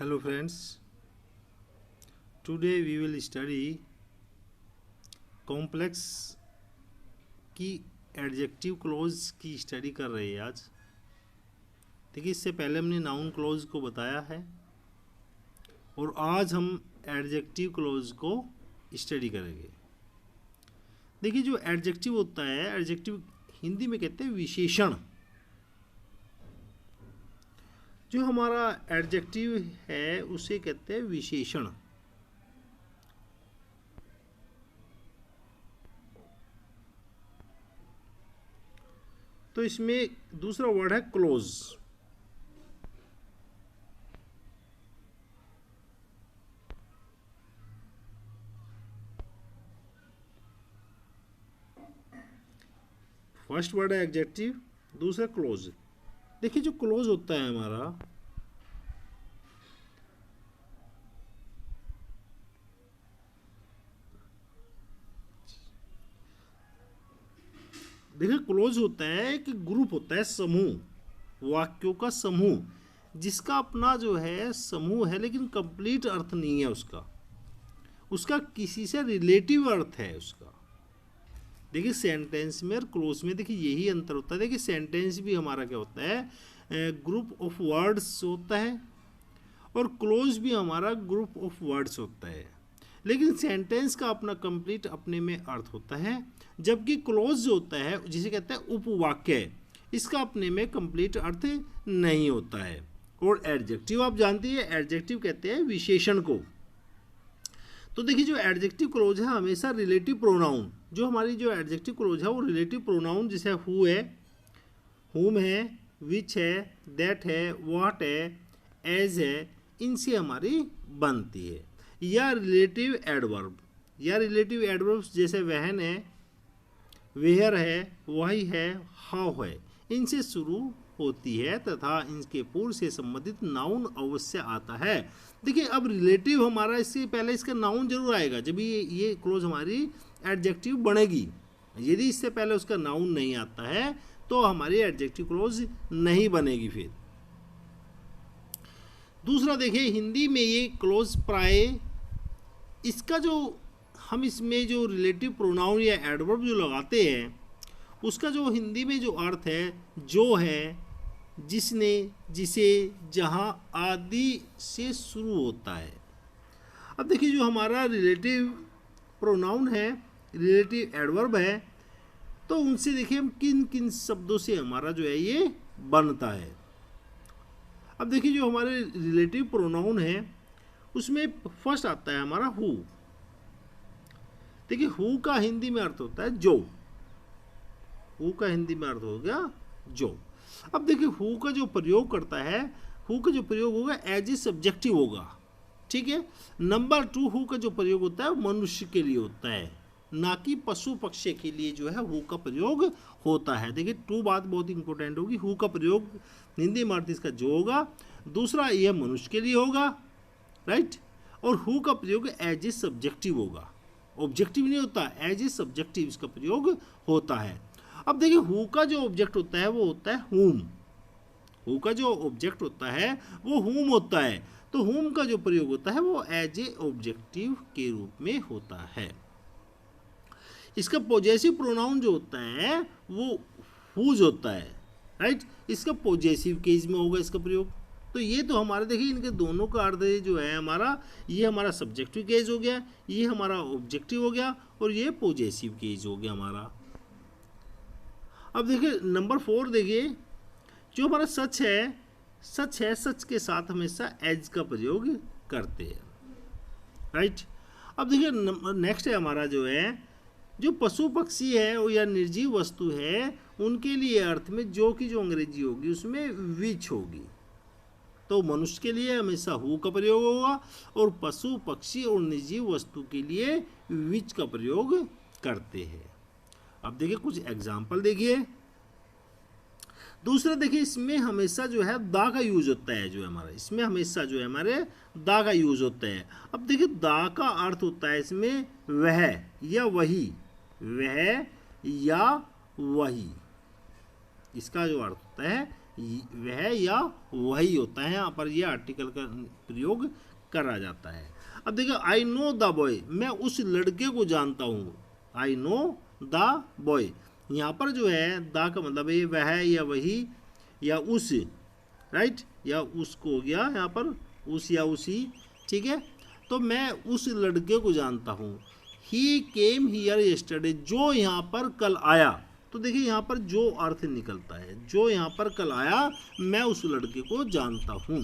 Hello friends, today we will study complex की adjective close की study कर रहे हैं आज। देखिए, इससे पहले हमने नाउन क्लोज को बताया है और आज हम एडजेक्टिव क्लोज को स्टडी करेंगे। देखिए, जो एडजेक्टिव होता है, एडजेक्टिव हिंदी में कहते हैं विशेषण। जो हमारा एडजेक्टिव है उसे कहते हैं विशेषण। तो इसमें दूसरा वर्ड है क्लोज। फर्स्ट वर्ड है एडजेक्टिव, दूसरा क्लोज। देखिए, जो क्लोज होता है हमारा, देखिए क्लोज होता है कि ग्रुप होता है, समूह, वाक्यों का समूह जिसका अपना जो है समूह है लेकिन कंप्लीट अर्थ नहीं है उसका किसी से रिलेटिव अर्थ है उसका। देखिए, सेंटेंस में और क्लोज में देखिए यही अंतर होता है। देखिए, सेंटेंस भी हमारा क्या होता है, ग्रुप ऑफ वर्ड्स होता है और क्लोज भी हमारा ग्रुप ऑफ वर्ड्स होता है, लेकिन सेंटेंस का अपना कंप्लीट अपने में अर्थ होता है, जबकि क्लोज जो होता है जिसे कहते हैं उपवाक्य, इसका अपने में कंप्लीट अर्थ नहीं होता है। और एडजेक्टिव आप जानते हैं, एडजेक्टिव कहते हैं विशेषण को। तो देखिए, जो एडजेक्टिव क्लोज है हमेशा रिलेटिव प्रोनाउन, जो हमारी जो एडजेक्टिव क्लोज है वो रिलेटिव प्रोनाउन जैसे हु है, हुम है, विच है, दैट है, व्हाट है, एज है, इनसे हमारी बनती है। या रिलेटिव एडवर्ब, या रिलेटिव एडवर्ब जैसे वहन है, वेयर है, वही है, हाउ है, इनसे शुरू होती है तथा इनके पूर्व से संबंधित नाउन अवश्य आता है। देखिए, अब रिलेटिव हमारा इससे पहले इसका नाउन जरूर आएगा जब ये क्लोज हमारी एडजेक्टिव बनेगी। यदि इससे पहले उसका नाउन नहीं आता है तो हमारी एडजेक्टिव क्लोज नहीं बनेगी। फिर दूसरा देखिए, हिंदी में ये क्लोज प्राय इसका जो हम इसमें जो रिलेटिव प्रोनाउन या एडवर्ब जो लगाते हैं उसका जो हिंदी में जो अर्थ है, जो है, जिसने, जिसे, जहाँ आदि से शुरू होता है। अब देखिए, जो हमारा रिलेटिव प्रोनाउन है, रिलेटिव एडवर्ब है, तो उनसे देखिए हम किन किन शब्दों से हमारा जो है ये बनता है। अब देखिए, जो हमारे रिलेटिव प्रोनाउन है उसमें फर्स्ट आता है हमारा हु। देखिए, हु का हिंदी में अर्थ होता है जो। हु का हिंदी में अर्थ हो गया जो। अब देखिए, हु का जो प्रयोग करता है, हु का जो प्रयोग होगा एज ए सब्जेक्टिव होगा, ठीक है। नंबर 2, हु का जो प्रयोग होता है मनुष्य के लिए होता है, ना कि पशु पक्षी के लिए जो है हु का प्रयोग होता है। देखिए, 2 बात बहुत इंपॉर्टेंट होगी। हु का प्रयोग हिंदी में अर्थ इसका जो होगा, दूसरा यह मनुष्य के लिए होगा, राइट। और हु का प्रयोग एज ए सब्जेक्टिव होगा, ऑब्जेक्टिव नहीं होता, एज ए सब्जेक्टिव इसका प्रयोग होता है। अब देखिए, हु का जो ऑब्जेक्ट होता है वो होता है हुम। हु का जो ऑब्जेक्ट होता है वो हुम होता है, तो हुम का जो प्रयोग होता है वो एज ए ऑब्जेक्टिव के रूप में होता है। इसका पॉजेसिव प्रोनाउन जो होता है वो हुज होता है, राइट। इसका पॉजेसिव केस में होगा इसका प्रयोग। तो ये तो हमारे देखिए इनके दोनों का अर्थ जो है हमारा, ये हमारा सब्जेक्टिव केस हो गया, ये हमारा ऑब्जेक्टिव हो गया और ये पॉजेसिव केस हो गया हमारा। अब देखिए नंबर 4, देखिए जो हमारा सच है, सच है, सच के साथ हमेशा एज का प्रयोग करते हैं, राइट। अब देखिए नेक्स्ट है हमारा जो है, जो पशु पक्षी है या निर्जीव वस्तु है उनके लिए अर्थ में जो की जो अंग्रेजी होगी उसमें विच होगी। तो मनुष्य के लिए हमेशा हु का प्रयोग होगा और पशु पक्षी और निर्जीव वस्तु के लिए विच का प्रयोग करते हैं। अब देखिए कुछ एग्जाम्पल देखिए। दूसरा देखिए, इसमें हमेशा जो है दा का यूज होता है, जो है हमारा इसमें हमेशा जो है हमारे दा का यूज होता है। अब देखिए, दा का अर्थ होता है इसमें वह या वही, वह या वही, इसका जो अर्थ होता है वह या वही होता है, यहाँ पर यह आर्टिकल का प्रयोग करा जाता है। अब देखिए आई नो द बॉय, मैं उस लड़के को जानता हूँ, आई नो द बॉय, यहाँ पर जो है द का मतलब है वह या वही या उस, राइट, या उसको हो गया यहाँ पर उस या उसी, ठीक है। तो मैं उस लड़के को जानता हूँ। ही केम हियर यस्टरडे, जो यहाँ पर कल आया, तो देखिए यहाँ पर जो अर्थ निकलता है, जो यहाँ पर कल आया, मैं उस लड़के को जानता हूँ।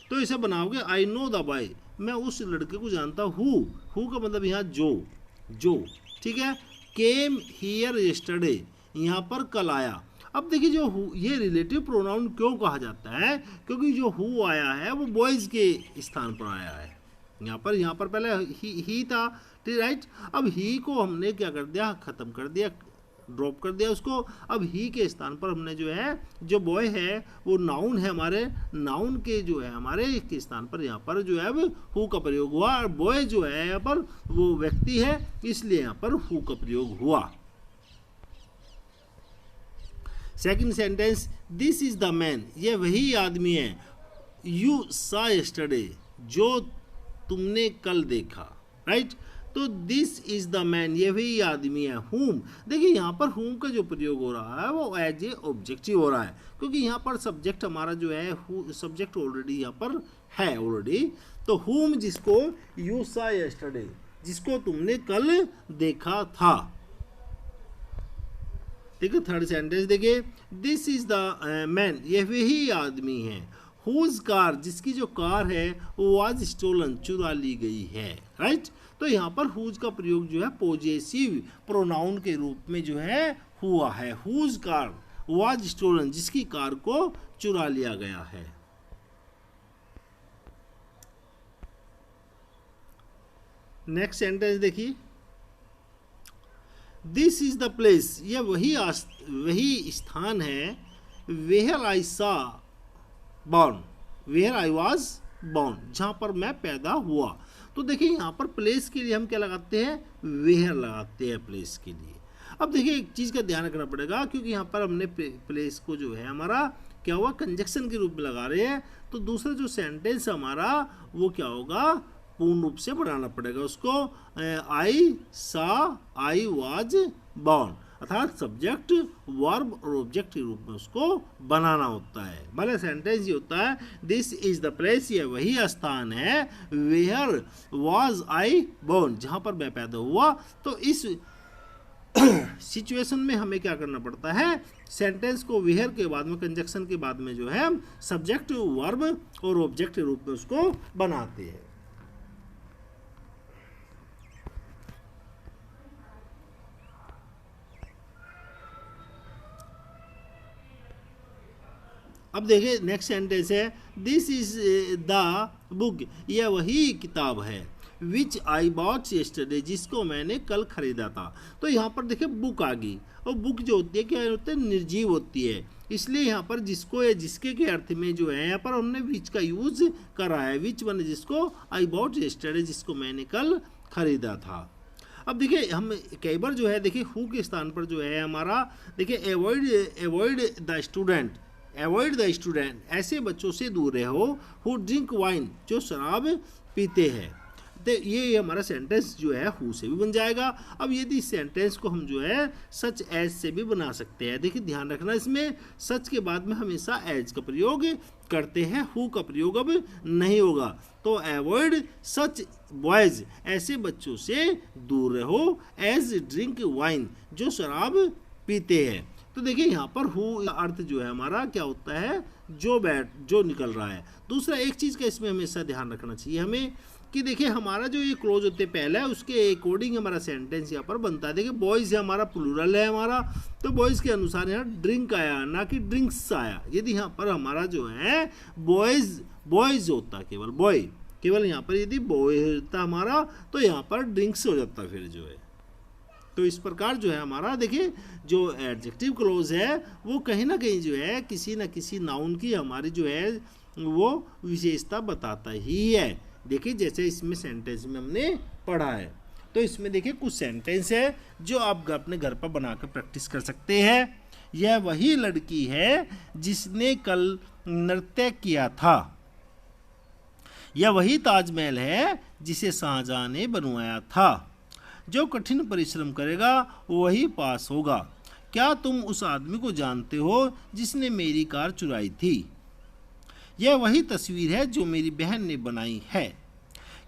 तो इसे बनाओगे आई नो द बॉय, मैं उस लड़के को जानता हूँ। हु का मतलब यहाँ जो, ठीक है। केम हियर यस्टरडे, यहाँ पर कल आया। अब देखिए जो हु, ये रिलेटिव प्रोनाउन क्यों कहा जाता है, क्योंकि जो हु आया है वो बॉयज़ के स्थान पर आया है। यहाँ पर पहले ही था, राइट। अब ही को हमने क्या कर दिया, ख़त्म कर दिया, ड्रॉप कर दिया उसको। अब ही के स्थान पर हमने जो है, जो बॉय है वो नाउन है हमारे, नाउन के जो है हमारे के स्थान पर यहाँ पर जो है अब हु का प्रयोग हुआ, और बॉय जो है यहाँ पर वो व्यक्ति है, इसलिए यहाँ पर हु का प्रयोग हुआ। Second sentence, this is the man, ये वही आदमी है, यू सा यस्टरडे, जो तुमने कल देखा, राइट। तो दिस इज द मैन, ये वही आदमी है। हुम, देखिए यहाँ पर हुम का जो प्रयोग हो रहा है वो एज ए ऑब्जेक्टिव हो रहा है, क्योंकि यहाँ पर सब्जेक्ट हमारा जो है सब्जेक्ट ऑलरेडी यहाँ पर है ऑलरेडी। तो हुम जिसको यू सा यस्टरडे, जिसको तुमने कल देखा था, ठीक है। थर्ड सेंटेंस देखिए, दिस इज द मैन, ये वही आदमी है, हुज कार, जिसकी जो कार है वो वाज स्टोलन, चुरा ली गई है, राइट। तो यहाँ पर हुज का प्रयोग जो है पॉजेसिव प्रोनाउन के रूप में जो है हुआ है। हुज कार वाज स्टोलन, जिसकी कार को चुरा लिया गया है। नेक्स्ट सेंटेंस देखिए, दिस इज द प्लेस, यह वही स्थान है, where I saw born, where I was born, जहाँ पर मैं पैदा हुआ। तो देखिए यहाँ पर प्लेस के लिए हम क्या लगाते हैं, वेयर लगाते हैं प्लेस के लिए। अब देखिए एक चीज़ का ध्यान रखना पड़ेगा, क्योंकि यहाँ पर हमने प्लेस को जो है हमारा क्या हुआ, कंजक्शन के रूप में लगा रहे हैं। तो दूसरा जो सेंटेंस हमारा वो क्या होगा, पूर्ण रूप से बनाना पड़ेगा उसको। आई सा आई वाज बॉर्न, अर्थात सब्जेक्ट वर्ब और ऑब्जेक्ट के रूप में उसको बनाना होता है। भले सेंटेंस ये होता है, दिस इज द प्लेस, ये वही स्थान है, वेयर वाज आई बोर्न, जहाँ पर मैं पैदा हुआ। तो इस सिचुएशन में हमें क्या करना पड़ता है, सेंटेंस को वेयर के बाद में, कंजक्शन के बाद में जो है सब्जेक्ट वर्ब और ऑब्जेक्ट के रूप में उसको बनाते हैं। अब देखिए नेक्स्ट सेंटेंस है, दिस इज द बुक, यह वही किताब है, विच आई बॉट यस्टरडे, जिसको मैंने कल खरीदा था। तो यहाँ पर देखिए बुक आ गई, और बुक जो होती है क्या होता है, निर्जीव होती है, इसलिए यहाँ पर जिसको या जिसके के अर्थ में जो है यहाँ पर हमने विच का यूज करा है। विच वन, जिसको, आई बॉट यस्टरडे, जिसको मैंने कल खरीदा था। अब देखिए हम कई बार जो है देखिए हु के स्थान पर जो है हमारा, देखिए avoid the student, avoid the student, ऐसे बच्चों से दूर रहो, हु ड्रिंक वाइन, जो शराब पीते हैं। तो ये हमारा सेंटेंस जो है हु से भी बन जाएगा। अब यदि इस सेंटेंस को हम जो है सच एज से भी बना सकते हैं। देखिए ध्यान रखना, इसमें सच के बाद में हमेशा एज का प्रयोग करते हैं, हु का प्रयोग अब नहीं होगा। तो अवॉइड सच बॉयज, ऐसे बच्चों से दूर रहो, एज ड्रिंक वाइन, जो शराब पीते हैं। तो देखिए यहाँ पर हु अर्थ जो है हमारा क्या होता है, जो निकल रहा है। दूसरा एक चीज़ का इसमें हमेशा ध्यान रखना चाहिए हमें, कि देखिए हमारा जो ये क्लोज होते पहला है उसके अकॉर्डिंग हमारा सेंटेंस यहाँ पर बनता है। देखिए बॉयज़ है हमारा, प्लूरल है हमारा, तो बॉयज़ के अनुसार यहाँ ड्रिंक आया, ना कि ड्रिंक्स आया। यदि यहाँ पर हमारा जो है बॉयज़ होता, केवल बॉय, केवल यहाँ पर यदि बॉय होता हमारा, तो यहाँ पर ड्रिंक्स हो जाता फिर जो है। तो इस प्रकार जो है हमारा देखिए जो एडजेक्टिव क्लोज है वो कहीं ना कहीं जो है किसी न किसी नाउन की हमारी जो है वो विशेषता बताता ही है। देखिए जैसे इसमें सेंटेंस में हमने पढ़ा है, तो इसमें देखिए कुछ सेंटेंस है जो आप अपने घर पर बना कर प्रैक्टिस कर सकते हैं। यह वही लड़की है जिसने कल नृत्य किया था। यह वही ताजमहल है जिसे शाहजहां ने बनवाया था। जो कठिन परिश्रम करेगा वही पास होगा। क्या तुम उस आदमी को जानते हो जिसने मेरी कार चुराई थी? यह वही तस्वीर है जो मेरी बहन ने बनाई है।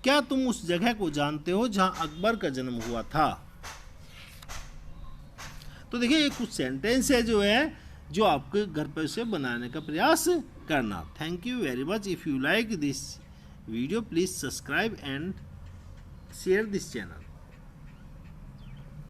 क्या तुम उस जगह को जानते हो जहां अकबर का जन्म हुआ था? तो देखिए ये कुछ सेंटेंस है जो आपके घर पर से बनाने का प्रयास करना। Thank you very much. If you like this video, please subscribe and share this channel.